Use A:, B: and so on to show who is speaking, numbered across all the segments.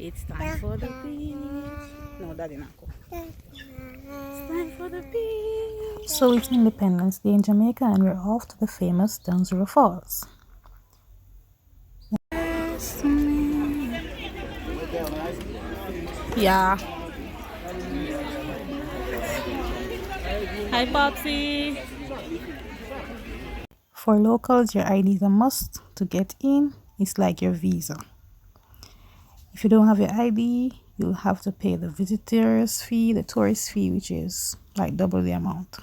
A: It's time for the beach. No, Daddy not go. It's time for the beach. So it's Independence Day in Jamaica and we're off to the famous Dunn Falls. Yeah. Hi, Popsy. For locals, your ID is a must to get in. It's like your visa. If you don't have your ID, you'll have to pay the visitor's fee, the tourist fee, which is like double the amount.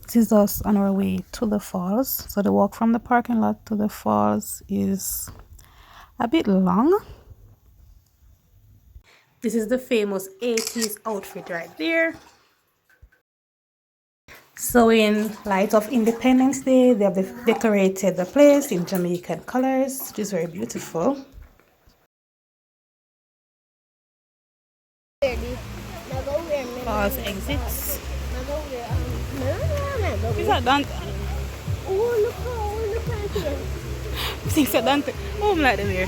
A: This is us on our way to the falls. So the walk from the parking lot to the falls is a bit long. This is the famous 80s outfit right there. So in light of Independence Day, they have decorated the place in Jamaican colors, which is very beautiful. Falls exits. Is that Dunn?
B: Oh, look how here.
A: Is that Dunn? Oh, I'm like them here.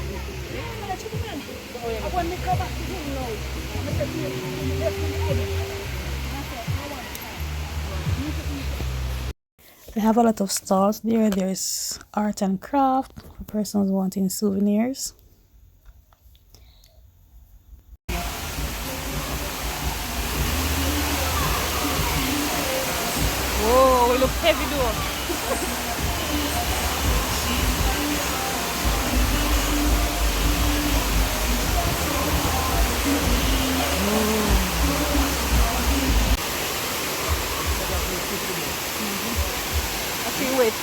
A: They have a lot of stalls there. There's art and craft for persons wanting souvenirs. Whoa, we look heavy though. I feel wet.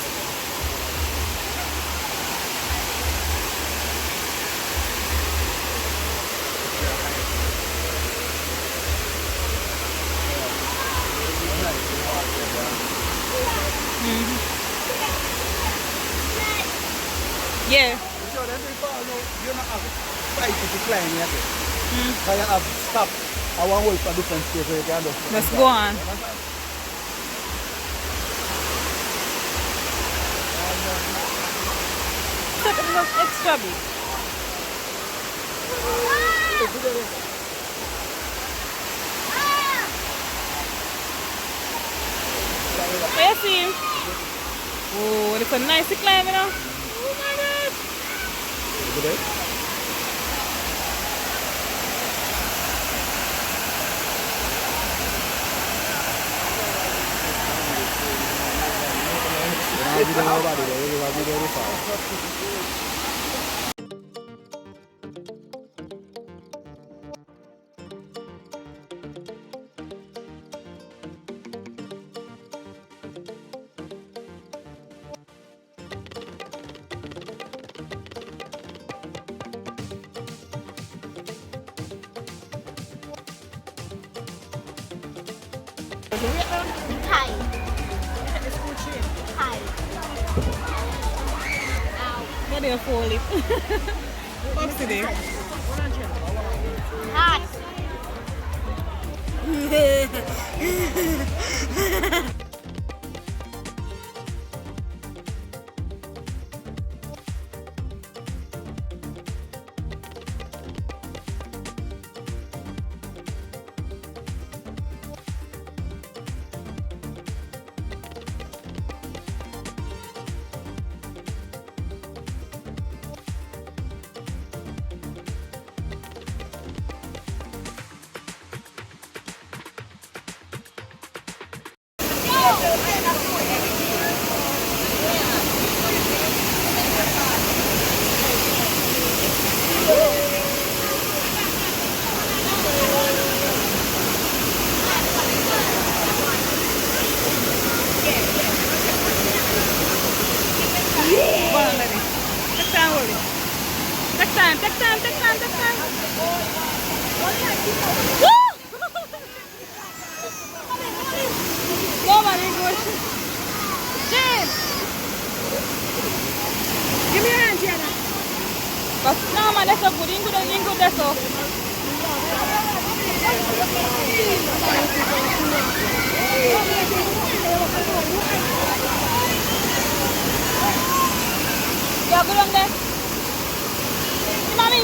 A: Yeah.
C: So every fall, you don't have to fight to climb yet. So you have to stop. I want to wait for different stages where you can do.
A: Let's go on. It was extra big. Where you see him? Oh, it's a nice climb, you know. Oh my God.
C: Over there?
B: Hi. Hi.
A: What do you fall it? What's today?
B: Hot.
A: Take time. Go, man, English. James! Give me your hand, Gianna. But no, man, that's so good. You good, that's so. You're good on there? Mommy!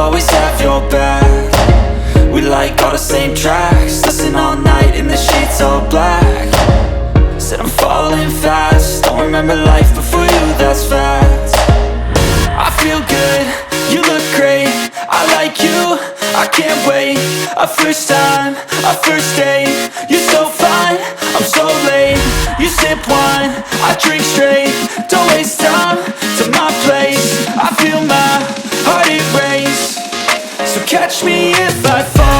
D: always have your back. We like all the same tracks, listen all night in the sheets all black. Said I'm falling fast, don't remember life before you, that's facts. I feel good, you look great, I like you, I can't wait. A first time, a first date, you're so fine, I'm so late. You sip wine, I drink straight, don't waste time to my place. I feel my heart it race, so catch me if I fall.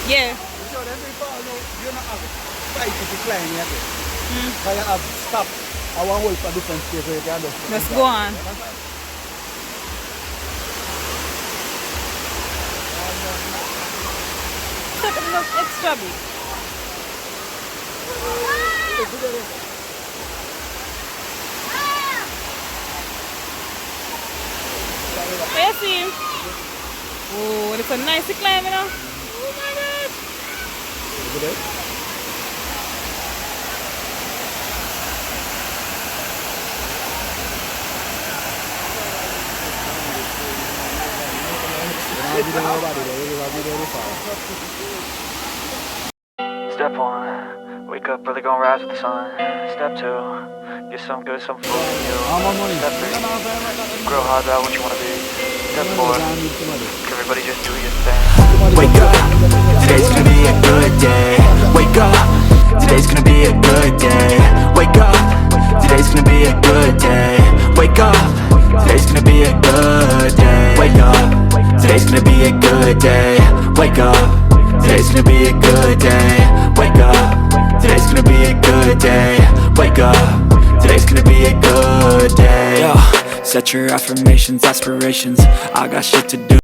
E: Yeah.
C: So every fall, you don't have to fight to climb yet. Because you have stop. I want to hold for different space where you can just...
E: Let's go on. Look, it looks extra big. Oh, you see him? Oh, it's a nice climb, you know? Oh my God.
C: Over there?
D: Step 1, wake up early, gonna rise with the sun. Step 2, get some good, some food in you. Step 3, grow hard about what you wanna be. Step 4, everybody just do your thing. Wake up, today's gonna be a good day. Wake up, today's gonna be a good day. Wake up, today's gonna be a good day. Wake up, today's gonna be a good day. Wake up, today's gonna be a good day. Wake up, today's gonna be a good day. Wake up, today's gonna be a good day. Wake up, today's gonna be a good day. Yo, set your affirmations, aspirations, I got shit to do.